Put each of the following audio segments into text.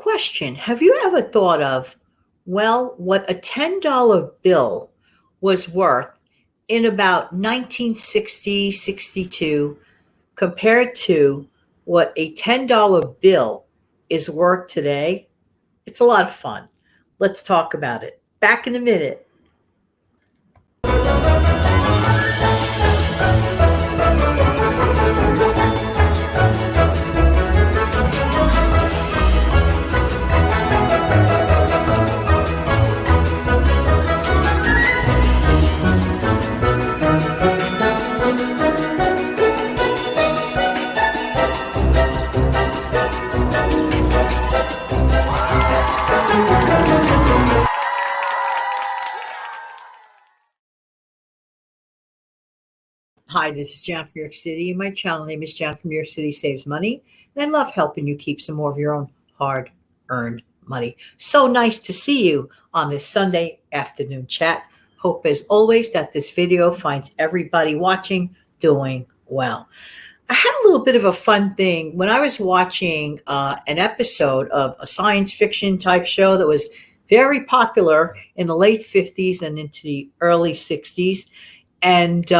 Question. Have you ever thought of, well, what a $10 bill was worth in about 1960, 62 compared to what a $10 bill is worth today? It's a lot of fun. Let's talk about it. Back in a minute. Hi, this is Jan from New York City, and my channel name is Jan from New York City Saves Money. And I love helping you keep some more of your own hard-earned money. So nice to see you on this Sunday afternoon chat. Hope, as always, that this video finds everybody watching doing well. I had a little bit of a fun thing when I was watching an episode of a science fiction type show that was very popular in the late 50s and into the early 60s. And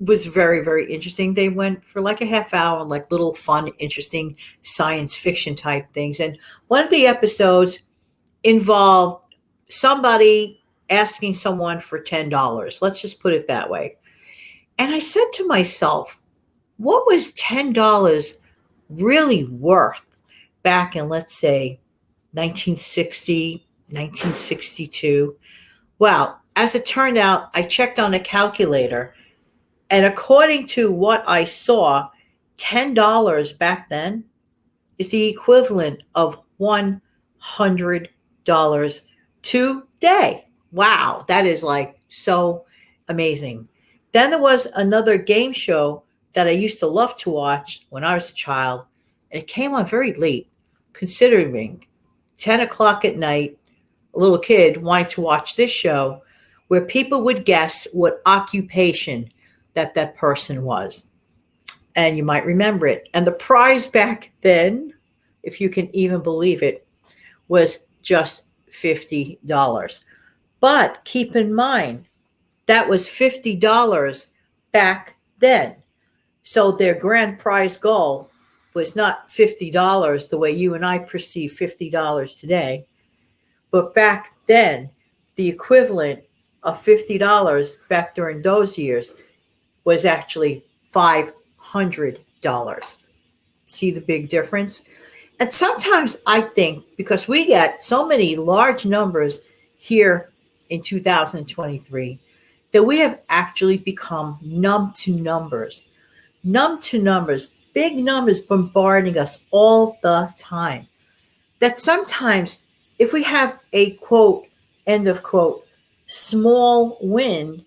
was very, very interesting. They went for like a half hour on like little fun, interesting science fiction type things. And one of the episodes involved somebody asking someone for $10. Let's just put it that way. And I said to myself, what was $10 really worth back in, let's say, 1960, 1962? Well, as it turned out, I checked on a calculator, and according to what I saw, $10 back then is the equivalent of $100 today. Wow, that is like so amazing. Then there was another game show that I used to love to watch when I was a child, and it came on very late, considering 10 o'clock at night, a little kid wanting to watch this show where people would guess what occupation that person was. And you might remember it. And the prize back then, if you can even believe it, was just $50. But keep in mind, that was $50 back then. So their grand prize goal was not $50 the way you and I perceive $50 today. But back then, the equivalent of $50 back during those years was actually $500. See the big difference? And sometimes I think because we get so many large numbers here in 2023 that we have actually become numb to numbers. Numb to numbers, big numbers bombarding us all the time. That sometimes if we have a quote, end of quote, small win,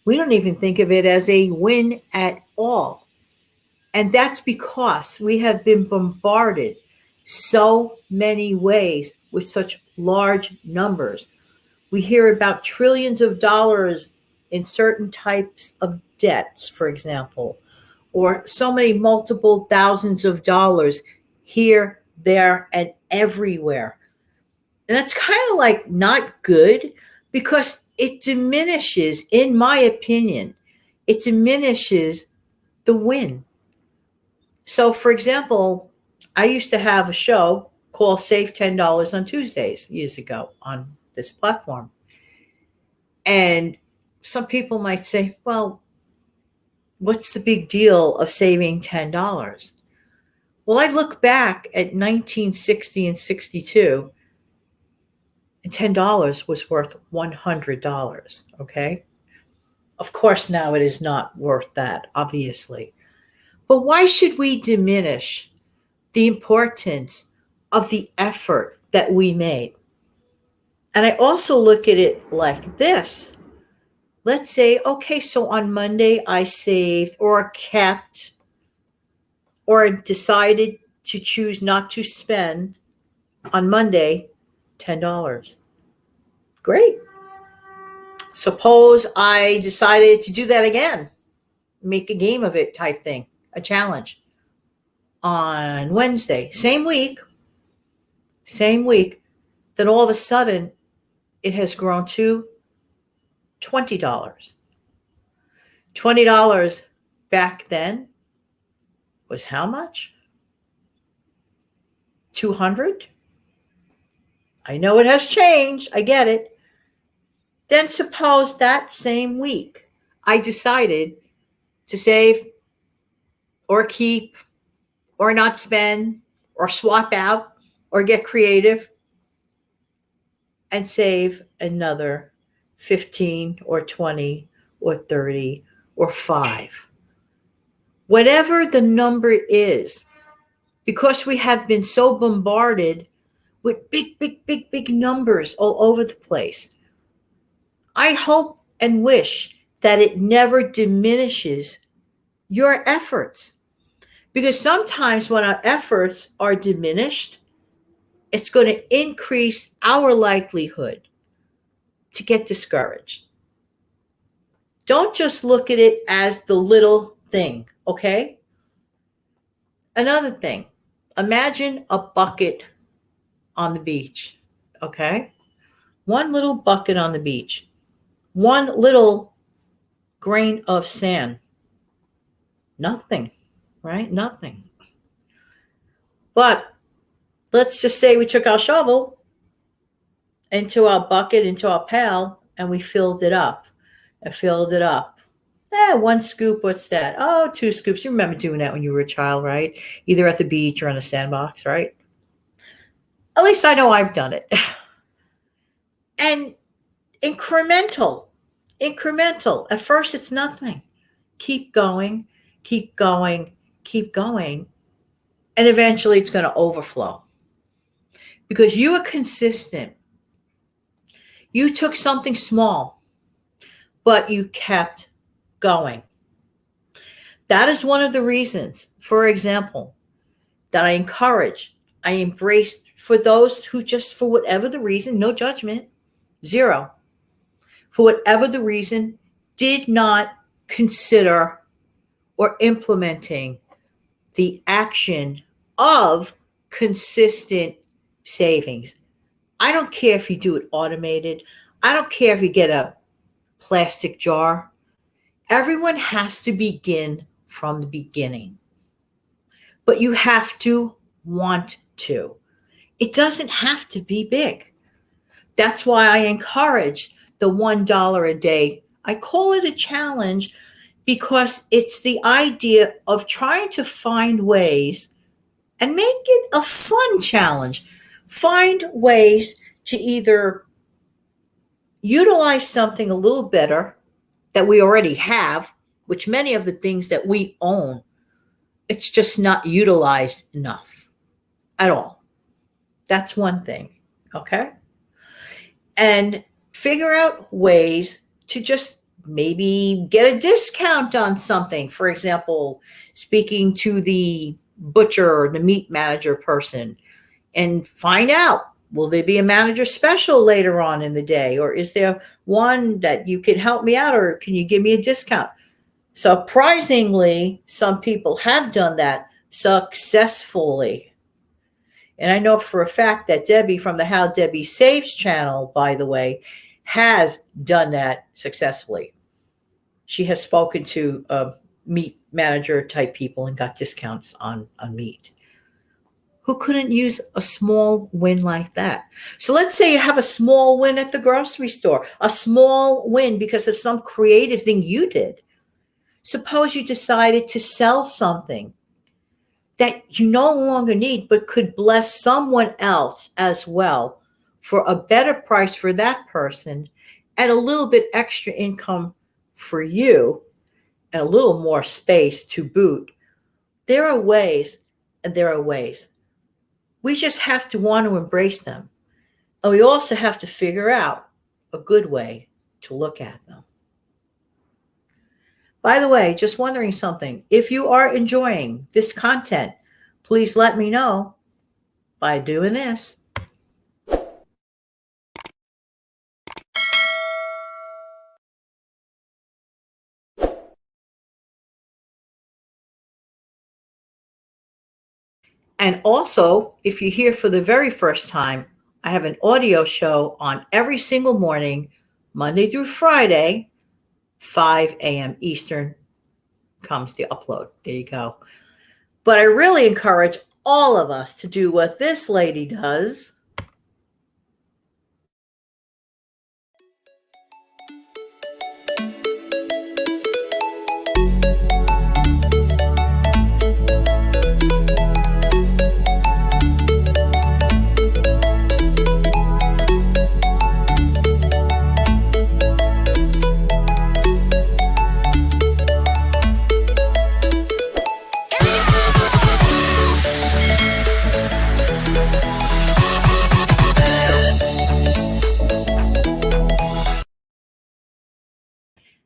we don't even think of it as a win at all. And that's because we have been bombarded so many ways with such large numbers. We hear about trillions of dollars in certain types of debts, for example, or so many multiple thousands of dollars here, there, and everywhere. And that's kind of like not good because it diminishes, in my opinion, it diminishes the win. So, for example, I used to have a show called Save $10 on Tuesdays years ago on this platform. And some people might say, well, what's the big deal of saving $10? Well, I look back at 1960 and 62, and $10 was worth $100, okay? Of course, now it is not worth that, obviously. But why should we diminish the importance of the effort that we made? And I also look at it like this. Let's say, okay, so on Monday I saved or kept or decided to choose not to spend on Monday $10. Great. Suppose I decided to do that again, make a game of it type thing, a challenge. On Wednesday, same week, same week, then all of a sudden it has grown to $20. $20 back then was how much? 200? I know it has changed. I get it. Then suppose that same week I decided to save or keep or not spend or swap out or get creative and save another 15 or 20 or 30 or 5. Whatever the number is, because we have been so bombarded with big, big, big, big numbers all over the place, I hope and wish that it never diminishes your efforts. Because sometimes when our efforts are diminished, it's going to increase our likelihood to get discouraged. Don't just look at it as the little thing, okay? Another thing, imagine a bucket on the beach, okay? One little bucket on the beach, one little grain of sand. Nothing, right? Nothing. But let's just say we took our shovel into our bucket, into our pail, and we filled it up and filled it up. One scoop, what's that? Oh, 2 scoops. You remember doing that when you were a child, right? Either at the beach or on a sandbox, right? At least I know I've done it. And incremental, incremental. At first, it's nothing. Keep going, keep going, keep going. And eventually, it's going to overflow because you are consistent. You took something small, but you kept going. That is one of the reasons, for example, that I encourage, I embrace for those who just, for whatever the reason, no judgment, zero, for whatever the reason, did not consider or implementing the action of consistent savings. I don't care if you do it automated. I don't care if you get a plastic jar. Everyone has to begin from the beginning. But you have to want to. It doesn't have to be big. That's why I encourage the $1 a day. I call it a challenge because it's the idea of trying to find ways and make it a fun challenge. Find ways to either utilize something a little better that we already have, which many of the things that we own, it's just not utilized enough at all. That's one thing. Okay. And figure out ways to just maybe get a discount on something. For example, speaking to the butcher or the meat manager person and find out, will there be a manager special later on in the day? Or is there one that you can help me out? Or can you give me a discount? Surprisingly, some people have done that successfully. And I know for a fact that Debbie from the How Debbie Saves channel, by the way, has done that successfully. She has spoken to meat manager type people and got discounts on meat. Who couldn't use a small win like that? So let's say you have a small win at the grocery store, a small win because of some creative thing you did. Suppose you decided to sell something that you no longer need, but could bless someone else as well for a better price for that person and a little bit extra income for you and a little more space to boot. There are ways, and there are ways. We just have to want to embrace them. And we also have to figure out a good way to look at them. By the way, just wondering something. If you are enjoying this content, please let me know by doing this. And also, if you're here for the very first time, I have an audio show on every single morning, Monday through Friday, 5 a.m. Eastern comes the upload. There you go. But I really encourage all of us to do what this lady does.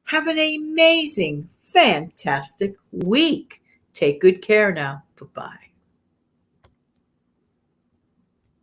Have an amazing, fantastic week. Take good care now. Bye bye.